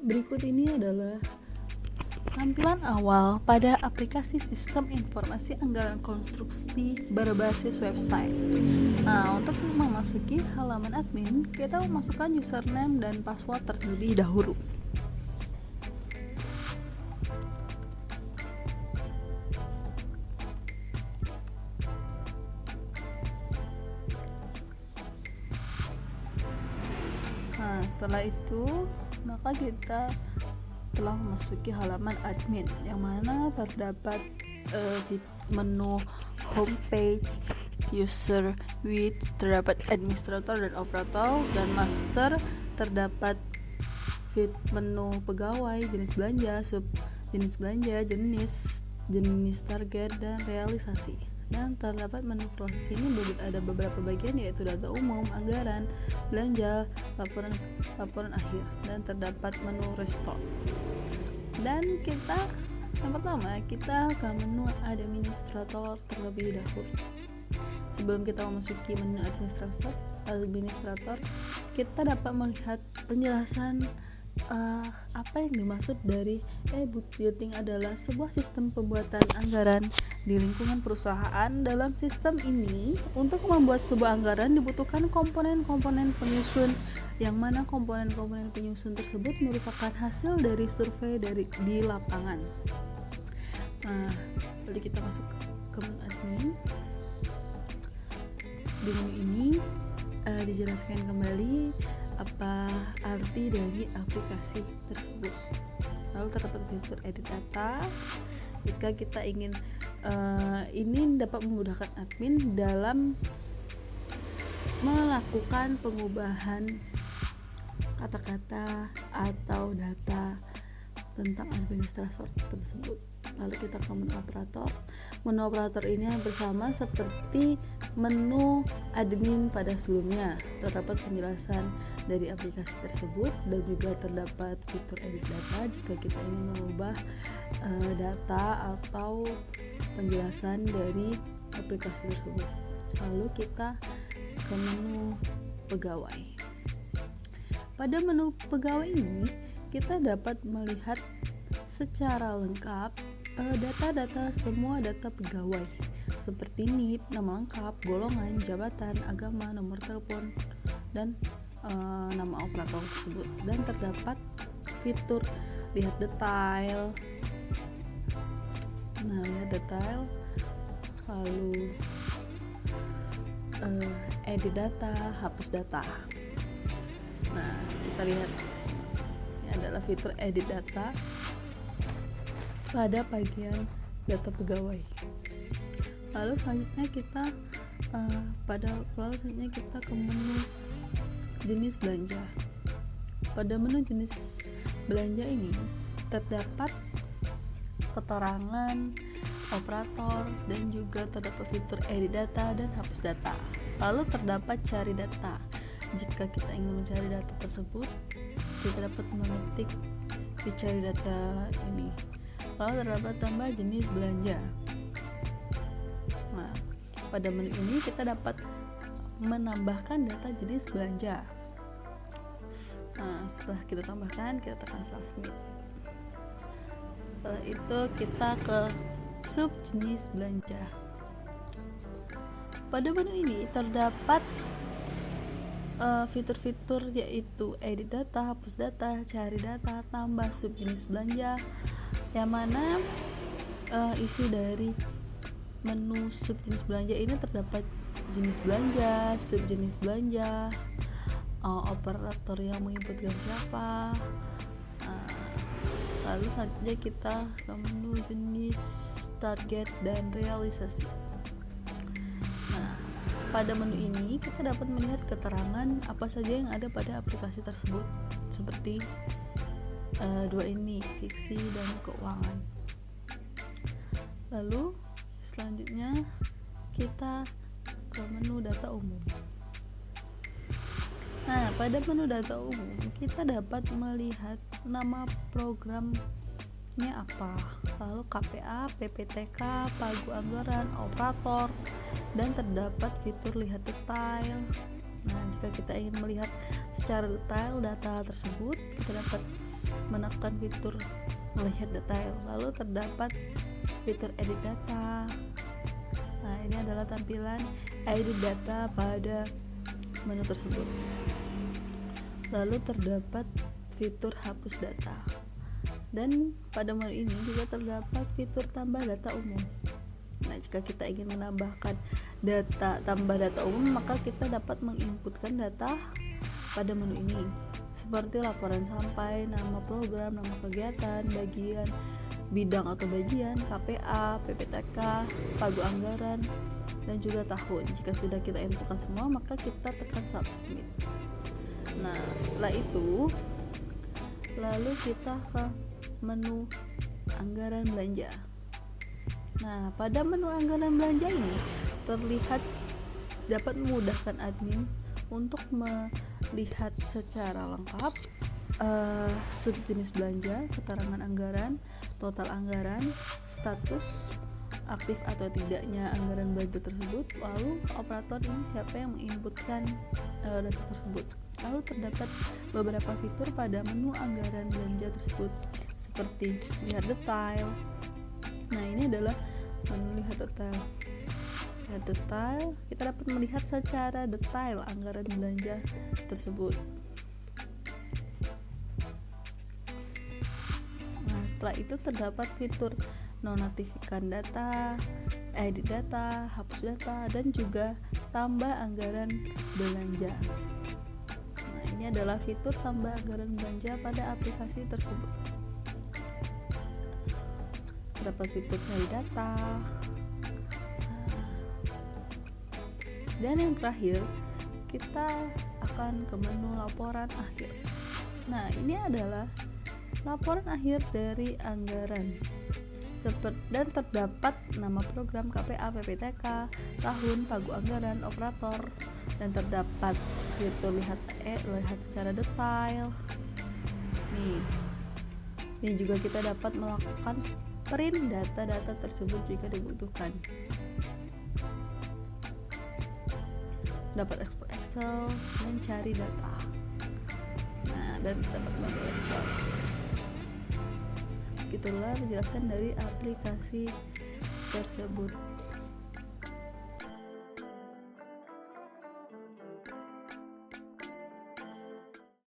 Berikut ini adalah tampilan awal pada aplikasi Sistem Informasi Anggaran Konstruksi berbasis website. Nah, untuk memasuki halaman admin, kita memasukkan username dan password terlebih dahulu. Nah, setelah itu maka kita telah memasuki halaman admin yang mana terdapat menu homepage, user, width, terdapat administrator dan operator, dan master, terdapat menu pegawai, jenis belanja, sub jenis belanja, jenis target, dan realisasi. Dan terdapat menu proses ini ada beberapa bagian, yaitu data umum, anggaran, belanja, laporan akhir, dan terdapat menu restore. Dan yang pertama kita ke menu administrator terlebih dahulu. Sebelum kita memasuki menu administrator, kita dapat melihat penjelasan apa yang dimaksud dari budgeting adalah sebuah sistem pembuatan anggaran di lingkungan perusahaan. Dalam sistem ini, untuk membuat sebuah anggaran dibutuhkan komponen-komponen penyusun, yang mana komponen-komponen penyusun tersebut merupakan hasil dari survei di lapangan. Nah, lalu kita masuk ke menu admin. Di menu ini dijelaskan kembali apa arti dari aplikasi tersebut. Lalu terdapat fitur edit data. Jika kita ingin ini dapat memudahkan admin dalam melakukan pengubahan kata-kata atau data tentang administrator tersebut. Lalu kita ke menu operator. Menu operator ini bersama seperti menu admin pada sebelumnya. Terdapat penjelasan dari aplikasi tersebut dan juga terdapat fitur edit data jika kita ingin mengubah data atau penjelasan dari aplikasi tersebut. Lalu kita ke menu pegawai. Pada menu pegawai ini kita dapat melihat secara lengkap data-data semua data pegawai seperti NIP, nama lengkap, golongan, jabatan, agama, nomor telepon, dan nama operator tersebut. Dan terdapat fitur lihat detail. Nah, lihat detail, lalu edit data, hapus data. Nah, kita lihat ini adalah fitur edit data pada bagian data pegawai. Lalu selanjutnya kita ke menu jenis belanja. Pada menu jenis belanja ini terdapat keterangan operator dan juga terdapat fitur edit data dan hapus data. Lalu terdapat cari data. Jika kita ingin mencari data tersebut, kita dapat mengetik di cari data ini. Lalu terdapat tambah jenis belanja. Nah, pada menu ini kita dapat menambahkan data jenis belanja. Nah, setelah kita tambahkan, kita tekan submit. Setelah itu kita ke sub jenis belanja. Pada menu ini terdapat fitur-fitur yaitu edit data, hapus data, cari data, tambah sub jenis belanja, yang mana isi dari menu sub jenis belanja ini terdapat jenis belanja, sub jenis belanja, operator yang menginputkan siapa. Lalu selanjutnya kita ke menu jenis target dan realisasi. Nah, pada menu ini kita dapat melihat keterangan apa saja yang ada pada aplikasi tersebut, seperti dua ini, fiksi dan keuangan. Lalu selanjutnya kita ke menu data umum. Nah, pada menu data umum kita dapat melihat nama program ini apa, lalu KPA, PPTK, pagu anggaran, operator, dan terdapat fitur lihat detail. Nah, jika kita ingin melihat secara detail data tersebut, kita dapat menekan fitur melihat detail. Lalu terdapat fitur edit data. Nah, ini adalah tampilan edit data pada menu tersebut. Lalu terdapat fitur hapus data. Dan pada menu ini juga terdapat fitur tambah data umum. Nah, jika kita ingin menambahkan data tambah data umum, maka kita dapat menginputkan data pada menu ini, seperti laporan sampai, nama program, nama kegiatan, bagian, bidang atau bagian, KPA, PPTK, pagu anggaran, dan juga tahun. Jika sudah kita inputkan semua, maka kita tekan submit. Nah, setelah itu lalu kita ke menu anggaran belanja. Nah, pada menu anggaran belanja ini terlihat dapat memudahkan admin untuk melihat secara lengkap subjenis belanja, keterangan anggaran, total anggaran, status aktif atau tidaknya anggaran belanja tersebut, lalu operator ini siapa yang menginputkan data tersebut. Lalu terdapat beberapa fitur pada menu anggaran belanja tersebut, seperti lihat detail. Nah, ini adalah menu lihat detail. Lihat detail, kita dapat melihat secara detail anggaran belanja tersebut. Nah, setelah itu terdapat fitur nonaktifkan data, edit data, hapus data, dan juga tambah anggaran belanja. Nah, ini adalah fitur tambah anggaran belanja pada aplikasi tersebut. Terdapat fitur cari data. Dan yang terakhir, kita akan ke menu laporan akhir. Nah, ini adalah laporan akhir dari anggaran. Dan terdapat nama program, KPA, PPTK, tahun, pagu anggaran, operator, dan terdapat fitur lihat secara detail. Ini juga kita dapat melakukan print data-data tersebut jika dibutuhkan. Dapat ekspor Excel, mencari data. Nah, dan dapat restore. Begitulah penjelasan dari aplikasi tersebut.